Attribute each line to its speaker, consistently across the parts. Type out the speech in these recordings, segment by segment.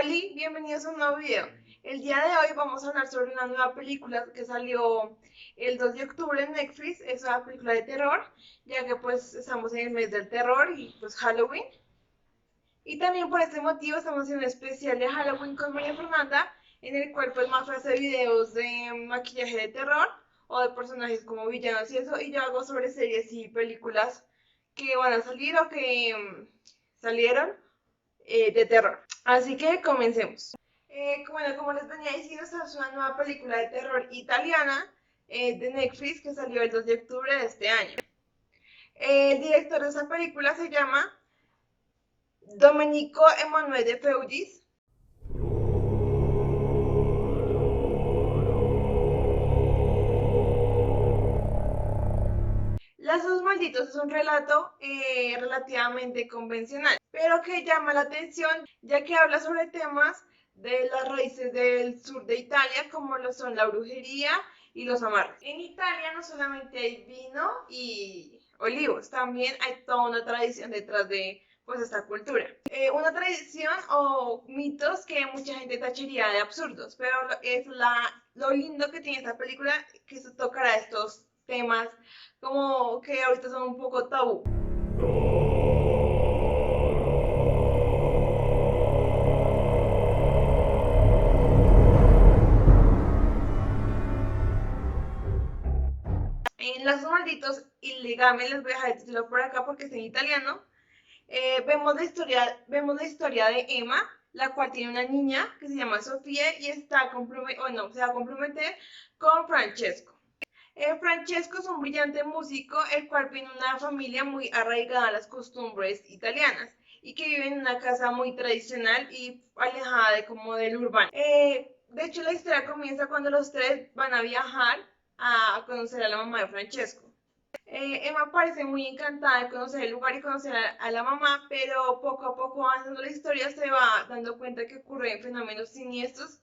Speaker 1: Oli, bienvenidos a un nuevo video. El día de hoy vamos a hablar sobre una nueva película que salió el 2 de octubre en Netflix. Es una película de terror, ya que pues estamos en el mes del terror y pues Halloween. Y también por este motivo estamos haciendo un especial de Halloween con María Fernanda, en el cual pues más hace videos de maquillaje de terror o de personajes como villanos y eso, y yo hago sobre series y películas que van a salir o que salieron de terror. Así que comencemos. Bueno, como les venía diciendo, esta es una nueva película de terror italiana de Netflix que salió el 2 de octubre de este año. El director de esa película se llama Domenico Emanuele De Feudis. Las dos malditos es un relato relativamente convencional, pero que llama la atención ya que habla sobre temas de las raíces del sur de Italia, como lo son la brujería y los amarres. En Italia no solamente hay vino y olivos, también hay toda una tradición detrás de pues esta cultura. Una tradición o mitos que mucha gente tacharía de absurdos, pero es lo lindo que tiene esta película, que se tocará estos temas como que ahorita son un poco tabú. En Lazos Malditos y Ligame, les voy a dejar el título por acá porque está en italiano. Vemos la historia de Emma, la cual tiene una niña que se llama Sofía y se va a comprometer con Francesco. Francesco es un brillante músico, el cual viene de una familia muy arraigada a las costumbres italianas y que vive en una casa muy tradicional y alejada de como del urbano. De hecho, la historia comienza cuando los tres van a viajar a conocer a la mamá de Francesco. Emma parece muy encantada de conocer el lugar y conocer a la mamá, pero poco a poco avanzando la historia se va dando cuenta que ocurren fenómenos siniestros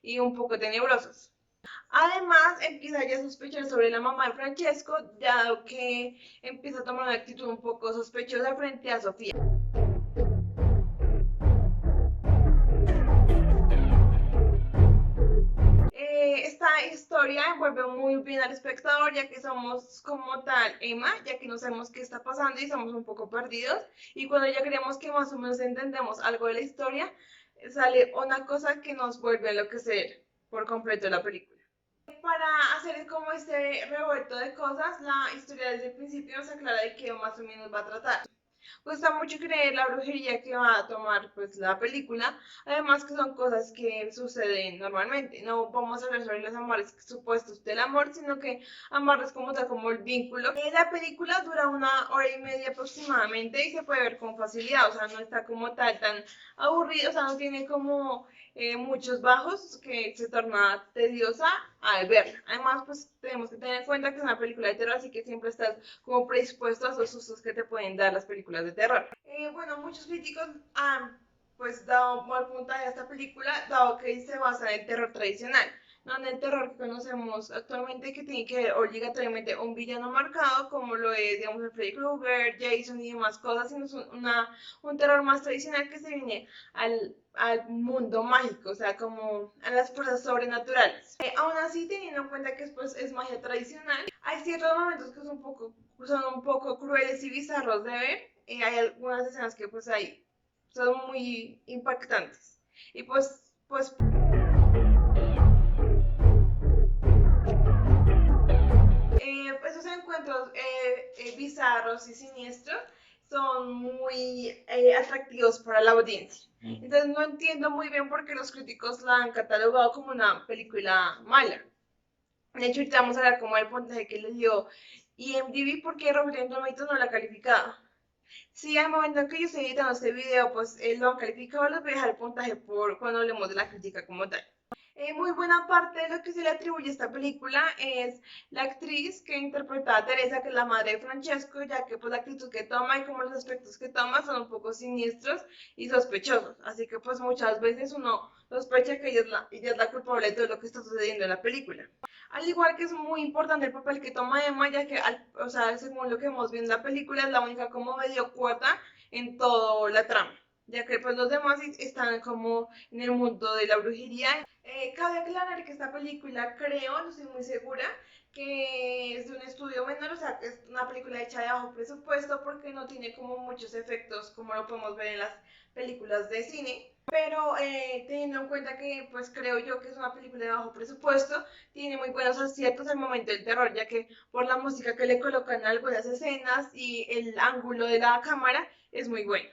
Speaker 1: y un poco tenebrosos. Además, empieza ya a sospechar sobre la mamá de Francesco, dado que empieza a tomar una actitud un poco sospechosa frente a Sofía. Esta historia envuelve muy bien al espectador, ya que somos como tal Emma, ya que no sabemos qué está pasando y estamos un poco perdidos. Y cuando ya creemos que más o menos entendemos algo de la historia, sale una cosa que nos vuelve a enloquecer por completo la película. Para hacer como este revuelto de cosas, la historia desde el principio nos aclara de qué más o menos va a tratar. Cuesta mucho creer la brujería que va a tomar pues la película, además que son cosas que suceden normalmente. No vamos a hablar sobre los amarres supuestos del amor, sino que amarres como tal, como el vínculo. La película dura 1 hora y media aproximadamente y se puede ver con facilidad, o sea, no está como tal tan aburrido, o sea, no tiene como muchos bajos que se torna tediosa al verla. Además, pues tenemos que tener en cuenta que es una película de terror, así que siempre estás como predispuesto a esos sustos que te pueden dar las películas de terror. Bueno, muchos críticos han pues dado mal puntaje a esta película, dado que se basa en el terror tradicional, no en el terror que conocemos actualmente, que tiene que ver obligatoriamente un villano marcado, como lo es, digamos, el Freddy Krueger, Jason y demás cosas, sino es un terror más tradicional que se viene al mundo mágico, o sea, como a las fuerzas sobrenaturales. Aún así, teniendo en cuenta que pues, es magia tradicional, hay ciertos momentos que son un poco crueles y bizarros de ver. Hay algunas escenas que pues son muy impactantes. Y pues esos encuentros bizarros y siniestros son muy atractivos para la audiencia. Entonces no entiendo muy bien por qué los críticos la han catalogado como una película mala. De hecho, ahorita vamos a hablar como el puntaje que le dio IMDb porque Rotten Tomatoes no la ha calificado. Si al momento en que yo estoy editando este video, pues lo han calificado, les voy a dejar el puntaje por cuando hablemos de la crítica como tal. Muy buena parte de lo que se le atribuye a esta película es la actriz que interpreta a Teresa, que es la madre de Francesco, ya que pues la actitud que toma y como los aspectos que toma son un poco siniestros y sospechosos. Así que pues muchas veces uno sospecha que ella es la culpable de todo lo que está sucediendo en la película. Al igual que es muy importante el papel que toma Emma, ya que, según lo que hemos visto en la película, es la única como medio cuota en toda la trama. ya que pues los demás están como en el mundo de la brujería. Cabe aclarar que esta película, creo, no estoy muy segura, que es de un estudio menor, o sea, que es una película hecha de bajo presupuesto porque no tiene como muchos efectos como lo podemos ver en las películas de cine. Pero teniendo en cuenta que pues creo yo que es una película de bajo presupuesto, tiene muy buenos aciertos al momento del terror, ya que por la música que le colocan en algunas escenas y el ángulo de la cámara es muy bueno.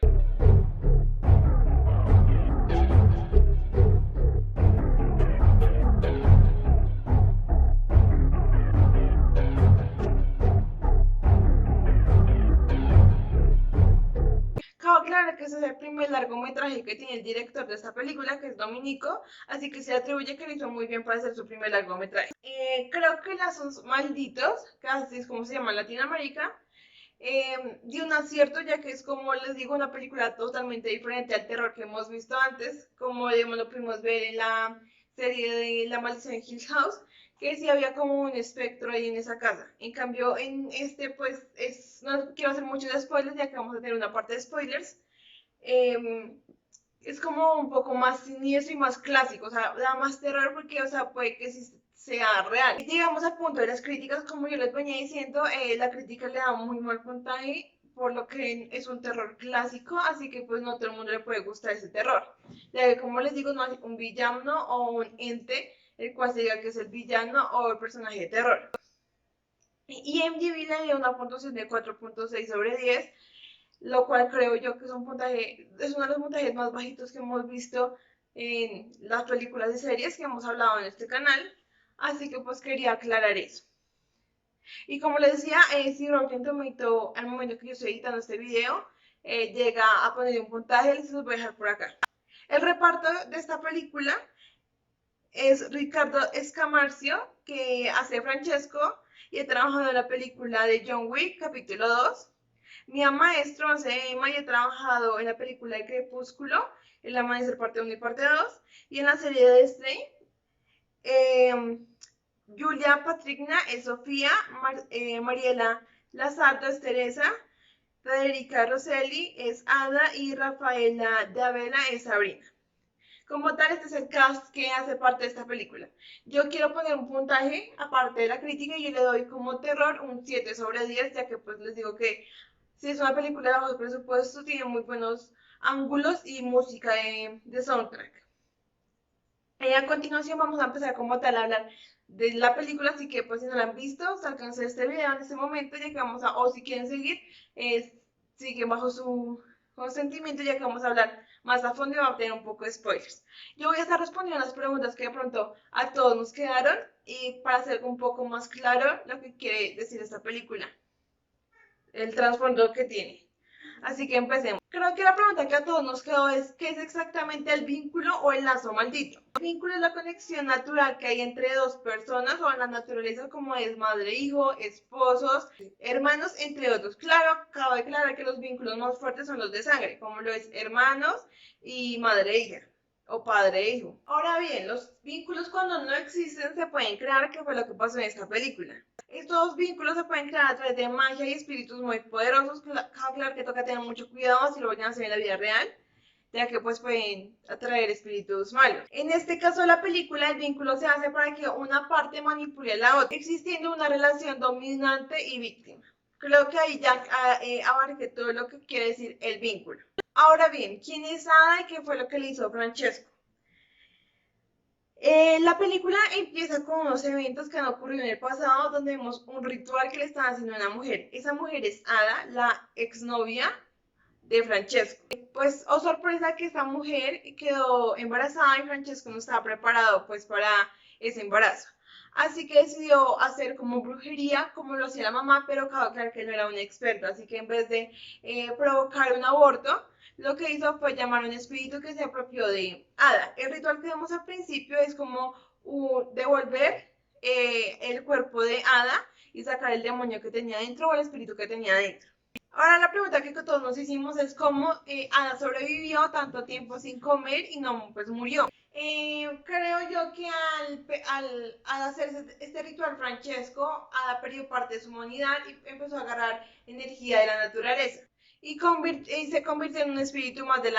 Speaker 1: Cabe aclarar que ese es el primer largometraje que tiene el director de esta película, que es Dominico, así que se atribuye que lo hizo muy bien para hacer su primer largometraje. Creo que Lazos Malditos, que así es como se llama en Latinoamérica, dio un acierto, ya que es como les digo, una película totalmente diferente al terror que hemos visto antes, como digamos, lo pudimos ver en la serie de La Maldición en Hill House, que sí había como un espectro ahí en esa casa. En cambio, en este, pues, no quiero hacer muchos spoilers, ya que vamos a tener una parte de spoilers. Eh, es como un poco más siniestro y más clásico, o sea, da más terror porque, o sea, puede que sí sea real. Llegamos al punto de las críticas, como yo les venía diciendo, la crítica le da un muy mal puntaje, por lo que es un terror clásico, así que pues no a todo el mundo le puede gustar ese terror. Ya que como les digo, no hay un villano o un ente el cual se diga que es el villano o el personaje de terror. Y IMDb le dio una puntuación de 4.6/10, lo cual creo yo que es un puntaje, es uno de los puntajes más bajitos que hemos visto en las películas y series que hemos hablado en este canal, así que pues quería aclarar eso. Y como les decía, si Rotten Tomato, al momento que yo estoy editando este video, llega a poner un puntaje, les los voy a dejar por acá. El reparto de esta película es Ricardo Escamarcio, que hace Francesco y ha trabajado en la película de John Wick, capítulo 2. Mi maestro hace Emma y he trabajado en la película de Crepúsculo, en La Amanecer parte 1 y parte 2, y en la serie de Destiny. Eh, Julia Patrigna es Sofía, Mariela Lazardo es Teresa, Federica Rosselli es Ada y Rafaela Davela es Sabrina. Como tal, este es el cast que hace parte de esta película. Yo quiero poner un puntaje, aparte de la crítica, y yo le doy como terror un 7/10, ya que pues les digo que si es una película de bajo presupuesto, tiene muy buenos ángulos y música de soundtrack. A continuación vamos a empezar como tal a hablar de la película, así que pues si no la han visto, sálganse este video en este momento, ya que vamos a, o si quieren seguir, siguen bajo su consentimiento, ya que vamos a hablar más a fondo y vamos a tener un poco de spoilers. Yo voy a estar respondiendo las preguntas que de pronto a todos nos quedaron y para hacer un poco más claro lo que quiere decir esta película, el trasfondo que tiene. Así que empecemos. Creo que la pregunta que a todos nos quedó es, ¿qué es exactamente el vínculo o el lazo maldito? El vínculo es la conexión natural que hay entre dos personas o en la naturaleza, como es madre-hijo, esposos, hermanos, entre otros. Claro, cabe aclarar que los vínculos más fuertes son los de sangre, como lo es hermanos y madre-hija o padre-hijo. Ahora bien, los vínculos cuando no existen se pueden crear, que fue lo que pasó en esta película. Estos vínculos se pueden crear a través de magia y espíritus muy poderosos. Claro que toca tener mucho cuidado si lo van a hacer en la vida real, ya que pues pueden atraer espíritus malos. En este caso de la película, el vínculo se hace para que una parte manipule a la otra, existiendo una relación dominante y víctima. Creo que ahí ya abarqué todo lo que quiere decir el vínculo. Ahora bien, ¿quién es Ada y qué fue lo que le hizo Francesco? La película empieza con unos eventos que han ocurrido en el pasado, donde vemos un ritual que le están haciendo a una mujer. Esa mujer es Ada, la exnovia de Francesco. Pues, oh sorpresa, que esta mujer quedó embarazada y Francesco no estaba preparado pues para ese embarazo. Así que decidió hacer como brujería, como lo hacía la mamá, pero cabe aclarar que no era un experto. Así que en vez de provocar un aborto, lo que hizo fue llamar a un espíritu que se apropió de Ada. El ritual que vemos al principio es como devolver el cuerpo de Ada y sacar el demonio que tenía dentro o el espíritu que tenía dentro. Ahora la pregunta que todos nos hicimos es cómo Ada sobrevivió tanto tiempo sin comer y no pues murió. Creo yo que al hacer este ritual Francesco, Ada perdió parte de su humanidad y empezó a agarrar energía de la naturaleza. y se convirtió en un espíritu más de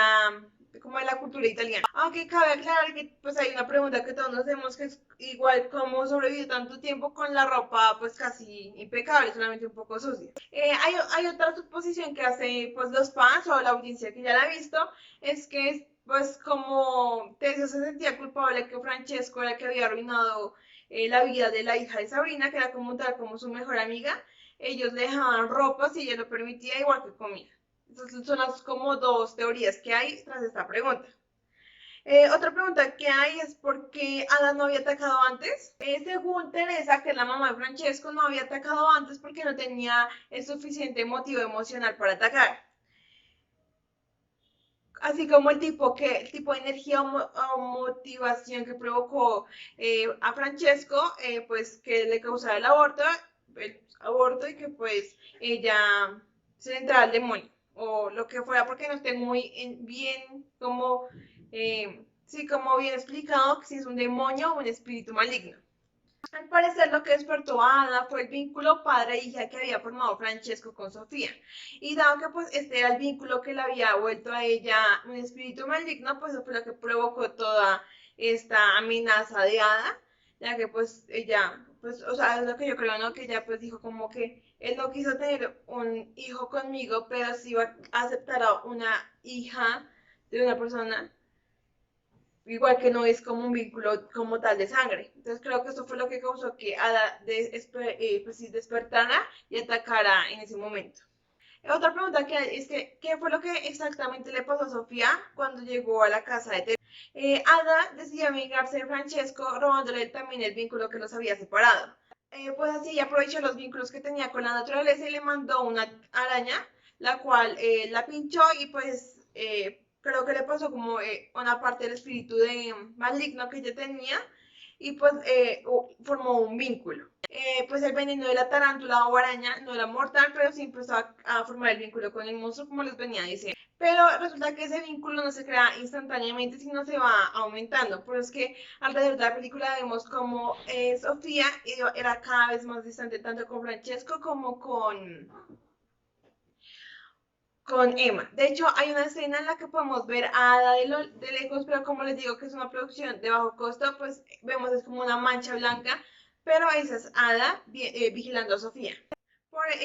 Speaker 1: como de la cultura italiana. Aunque cabe aclarar que pues hay una pregunta que todos nos hacemos que es igual cómo sobrevivió tanto tiempo con la ropa pues casi impecable, solamente un poco sucia. Hay otra suposición que hace pues los fans o la audiencia que ya la ha visto, es que pues como Teseo se sentía culpable que Francesco era el que había arruinado la vida de la hija de Sabrina, que era como tal como su mejor amiga, ellos le dejaban ropa si ella lo permitía, igual que comida. Entonces son las como dos teorías que hay tras esta pregunta. Otra pregunta que hay es por qué Ada no había atacado antes. Según Teresa, que es la mamá de Francesco, no había atacado antes porque no tenía el suficiente motivo emocional para atacar. Así como el tipo de energía o motivación que provocó a Francesco, pues que le causara el aborto y que pues ella se le entrara al demonio o lo que fuera, porque no esté muy bien como, sí, como bien explicado si es un demonio o un espíritu maligno. Al parecer lo que despertó a Ana fue el vínculo padre-hija que había formado Francesco con Sofía. Y dado que pues este era el vínculo que le había vuelto a ella un espíritu maligno, pues eso fue lo que provocó toda esta amenaza de Ada, ya que pues ella, pues, o sea, es lo que yo creo, ¿no? Que ella pues dijo como que él no quiso tener un hijo conmigo, pero sí iba a aceptar a una hija de una persona igual que no es como un vínculo como tal de sangre. Entonces creo que esto fue lo que causó que Ada pues, sí, despertara y atacara en ese momento. Otra pregunta que hay es que, ¿qué fue lo que exactamente le pasó a Sofía cuando llegó a la casa de Teresa? Ada decidió amigarse de Francesco, robándole también el vínculo que los había separado. Pues así aprovechó los vínculos que tenía con la naturaleza y le mandó una araña, la cual la pinchó y pues creo que le pasó como una parte del espíritu de maligno que ella tenía y pues formó un vínculo. Pues el veneno de la tarántula o araña no era mortal, pero sí empezó a formar el vínculo con el monstruo como les venía diciendo. Pero resulta que ese vínculo no se crea instantáneamente, sino se va aumentando. Por eso es que alrededor de la película vemos como Sofía era cada vez más distante tanto con Francesco como con Emma. De hecho, hay una escena en la que podemos ver a Ada de lejos, pero como les digo que es una producción de bajo costo, pues vemos es como una mancha blanca, pero esa es Ada vigilando a Sofía.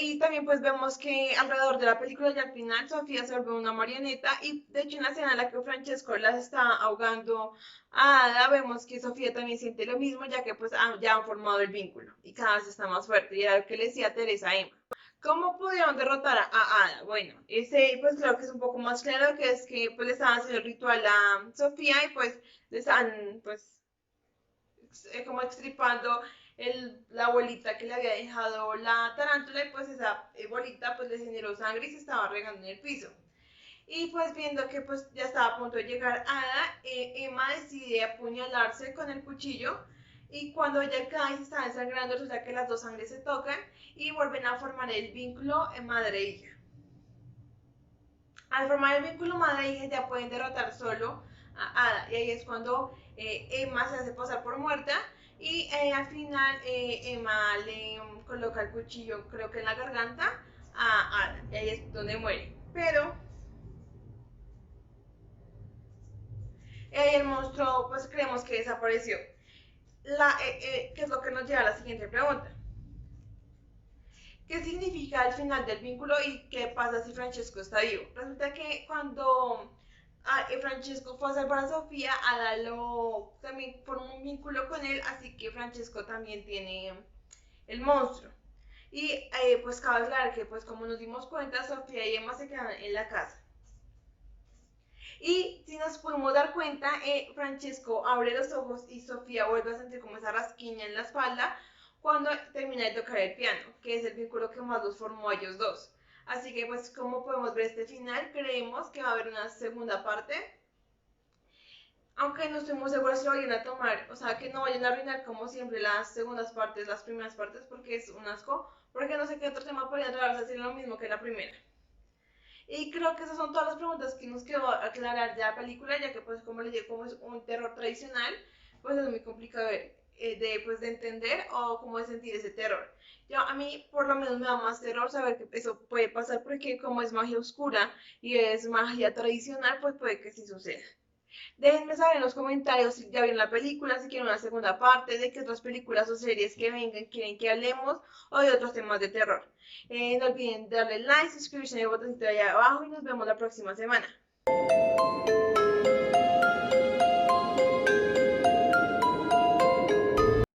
Speaker 1: Y también pues vemos que alrededor de la película y al final Sofía se vuelve una marioneta y de hecho en la escena en la que Francesco las está ahogando a Ada vemos que Sofía también siente lo mismo ya que pues ya han formado el vínculo y cada vez está más fuerte y era lo que le decía Teresa a Emma. ¿Cómo pudieron derrotar a Ada? Bueno, ese pues creo que es un poco más claro que es que pues le estaban haciendo el ritual a Sofía y pues le están pues como extripando la bolita que le había dejado la tarántula y pues esa bolita pues le generó sangre y se estaba regando en el piso. Y pues viendo que pues ya estaba a punto de llegar Ada, Emma decide apuñalarse con el cuchillo y cuando ella cae y se está desangrando resulta que las dos sangres se tocan y vuelven a formar el vínculo madre-hija. Al formar el vínculo madre-hija ya pueden derrotar solo a Ada y ahí es cuando Emma se hace pasar por muerta y al final Emma le coloca el cuchillo creo que en la garganta a Ada y ahí es donde muere. Pero el monstruo pues creemos que desapareció. ¿Qué es lo que nos lleva a la siguiente pregunta? ¿Qué significa el final del vínculo y qué pasa si Francesco está vivo? Resulta que cuando Francesco fue a salvar a Sofía, Ada también formó un vínculo con él, así que Francesco también tiene el monstruo. Y pues cabe aclarar que pues como nos dimos cuenta, Sofía y Emma se quedan en la casa. Y si nos podemos dar cuenta, Francesco abre los ojos y Sofía vuelve a sentir como esa rasquiña en la espalda cuando termina de tocar el piano, que es el vínculo que más los formó a ellos dos. Así que pues como podemos ver este final, creemos que va a haber una segunda parte, aunque no estoy muy segura si lo vayan a tomar, o sea, que no vayan a arruinar como siempre las segundas partes, las primeras partes, porque es un asco, porque no sé qué otro tema podría tratarse así lo mismo que la primera. Y creo que esas son todas las preguntas que nos quedó aclarar de la película, ya que pues como les digo, como es un terror tradicional, pues es muy complicado ver pues, de entender o como de sentir ese terror. A mí por lo menos me da más terror saber que eso puede pasar porque como es magia oscura y es magia tradicional, pues puede que sí suceda. Déjenme saber en los comentarios si ya vieron la película, si quieren una segunda parte, de qué otras películas o series que vengan quieren que hablemos o de otros temas de terror. No olviden darle like, suscribirse en el botoncito de allá abajo y nos vemos la próxima semana.